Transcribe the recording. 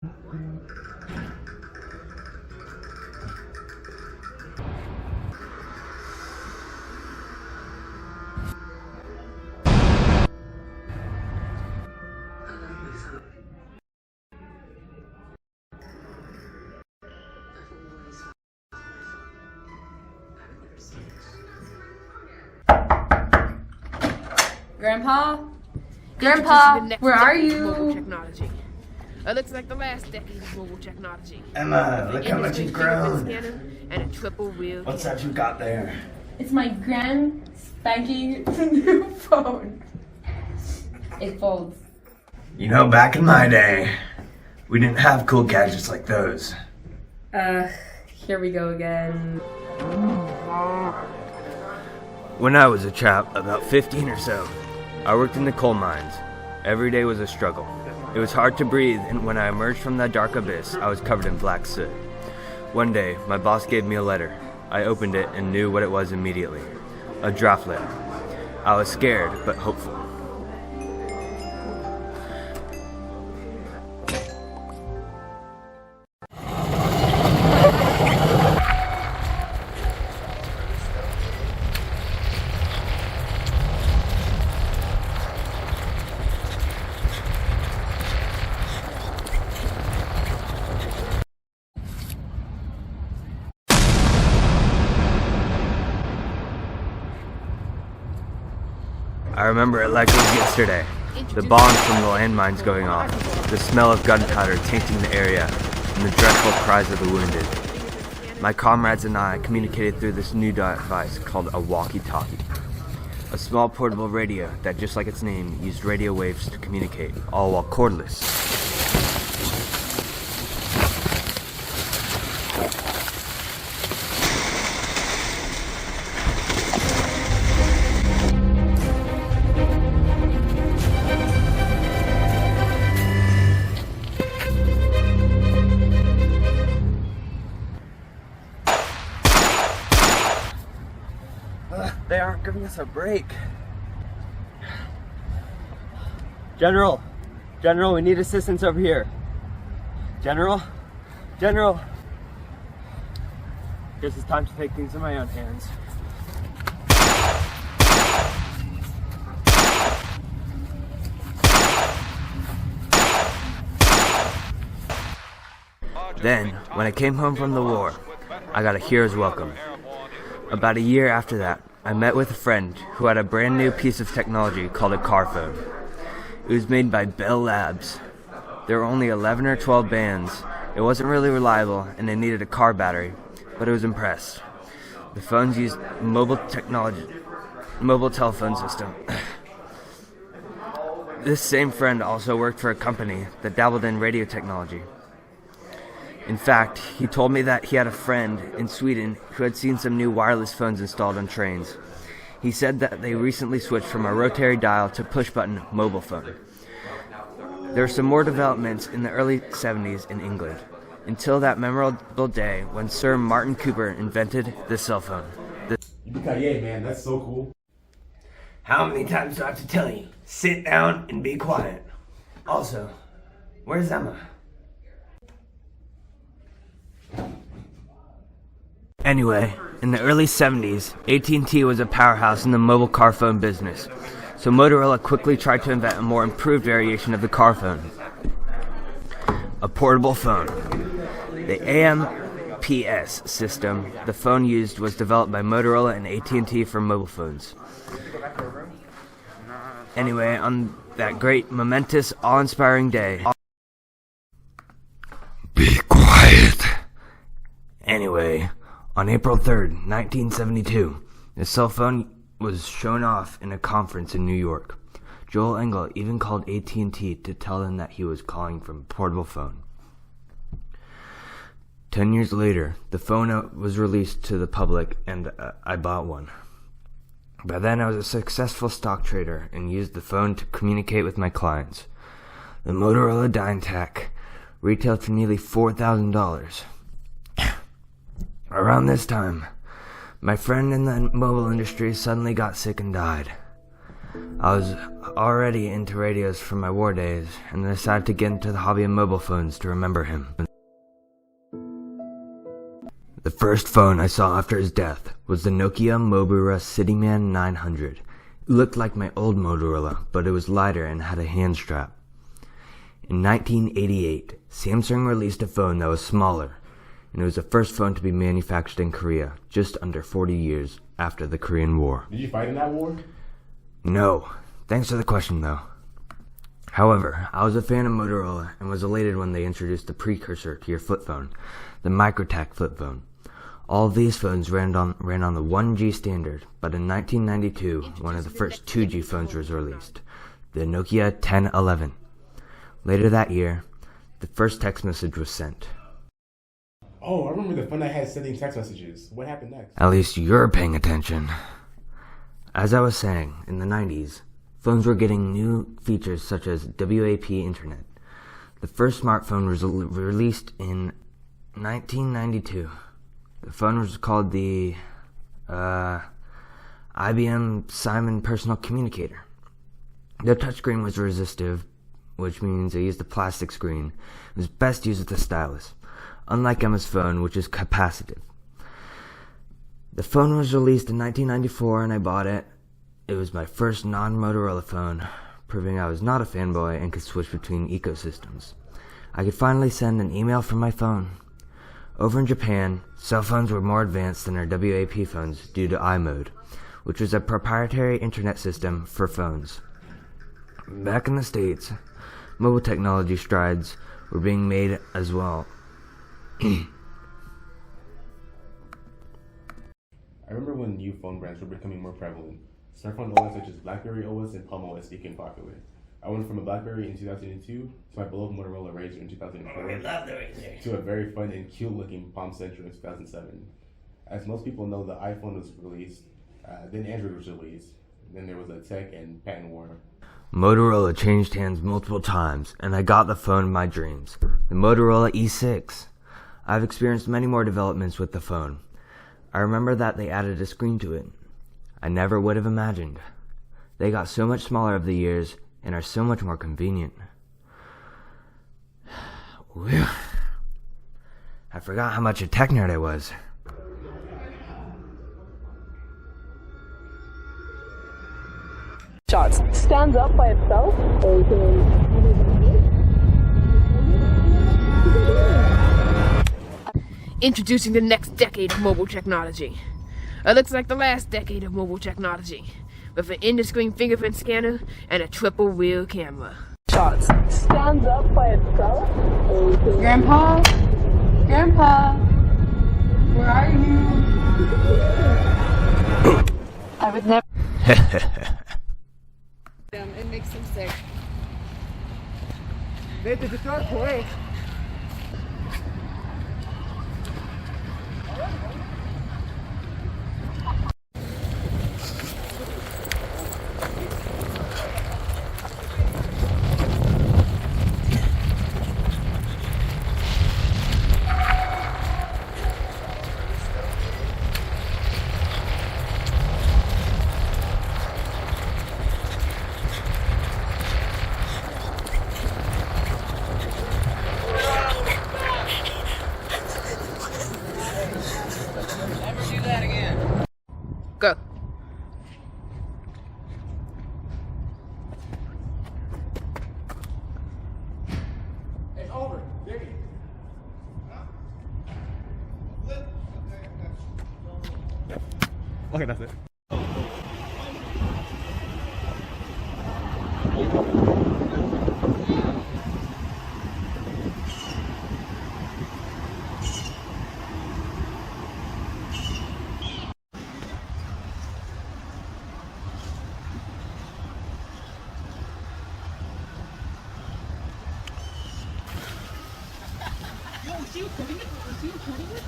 Grandpa? Grandpa, where are you? Technology. It looks like the last decade of mobile technology. Emma, look how much you've grown. And a triple wheel. What's that you got there? It's my grand spanking new phone. It folds. You know, back in my day, we didn't have cool gadgets like those. Here we go again. When I was a chap, about 15 or so, I worked in the coal mines. Every day was a struggle. It was hard to breathe, and when I emerged from that dark abyss, I was covered in black soot. One day, my boss gave me a letter. I opened it and knew what it was immediately. A draft letter. I was scared, but hopeful. I remember it like it was yesterday. The bombs from the landmines going off, the smell of gunpowder tainting the area, and the dreadful cries of the wounded. My comrades and I communicated through this new device called a walkie-talkie. A small portable radio that, just like its name, used radio waves to communicate, all while cordless. They aren't giving us a break. General, we need assistance over here. General. Guess it's time to take things in my own hands. Then, when I came home from the war, I got a hero's welcome. About a year after that, I met with a friend who had a brand new piece of technology called a car phone. It was made by Bell Labs. There were only 11 or 12 bands. It wasn't really reliable and it needed a car battery, but I was impressed. The phones used mobile telephone system. This same friend also worked for a company that dabbled in radio technology. In fact, he told me that he had a friend in Sweden who had seen some new wireless phones installed on trains. He said that they recently switched from a rotary dial to push-button mobile phone. There were some more developments in the early 70s in England, until that memorable day when Sir Martin Cooper invented the cell phone. Yeah, man, that's so cool. How many times do I have to tell you? Sit down and be quiet. Also, where's Emma? Anyway, in the early 70s, AT&T was a powerhouse in the mobile car phone business, so Motorola quickly tried to invent a more improved variation of the car phone. A portable phone. The AMPS system the phone used was developed by Motorola and AT&T for mobile phones. Anyway, on that great, momentous, awe-inspiring day... Be quiet! Anyway... On April 3rd, 1972, the cell phone was shown off in a conference in New York. Joel Engel even called AT&T to tell them that he was calling from a portable phone. 10 years later, the phone was released to the public and I bought one. By then I was a successful stock trader and used the phone to communicate with my clients. The Motorola Dynatek retailed for nearly $4,000. Around this time, my friend in the mobile industry suddenly got sick and died. I was already into radios from my war days, and I decided to get into the hobby of mobile phones to remember him. The first phone I saw after his death was the Nokia Motorola Cityman 900. It looked like my old Motorola, but it was lighter and had a hand strap. In 1988, Samsung released a phone that was smaller, and it was the first phone to be manufactured in Korea, just under 40 years after the Korean War. Did you fight in that war? No. Thanks for the question, though. However, I was a fan of Motorola and was elated when they introduced the precursor to your flip phone, the Microtac flip phone. All of these phones ran on the 1G standard, but in 1992, one of the first 2G phones was released, the Nokia 1011. Later that year, the first text message was sent. Oh, I remember the fun I had sending text messages. What happened next? At least you're paying attention. As I was saying, in the 90s, phones were getting new features such as WAP Internet. The first smartphone was released in 1992. The phone was called the IBM Simon Personal Communicator. The touchscreen was resistive, which means it used a plastic screen. It was best used with a stylus, unlike Emma's phone, which is capacitive. The phone was released in 1994 and I bought it. It was my first non-Motorola phone, proving I was not a fanboy and could switch between ecosystems. I could finally send an email from my phone. Over in Japan, cell phones were more advanced than our WAP phones due to iMode, which was a proprietary internet system for phones. Back in the States, mobile technology strides were being made as well. I remember when new phone brands were becoming more prevalent. Smartphone OS such as BlackBerry OS and Palm OS became popular. I went from a BlackBerry in 2002 to my beloved Motorola Razr in 2004 to a very fun and cute-looking Palm Centro in 2007. As most people know, the iPhone was released, then Android was released, then there was a tech and patent war. Motorola changed hands multiple times, and I got the phone of my dreams, the Motorola E6. I've experienced many more developments with the phone. I remember that they added a screen to it. I never would have imagined. They got so much smaller over the years and are so much more convenient. Whew. I forgot how much a tech nerd I was. Shots. Stands up by itself. Introducing the next decade of mobile technology. It looks like the last decade of mobile technology, with an in-the-screen fingerprint scanner and a triple-wheel camera. Shots. Stands up by itself. Grandpa? Grandpa? Where are you? I would never. It makes them sick. Go. It's over. Diggy. Okay, that's it. Was he recording it?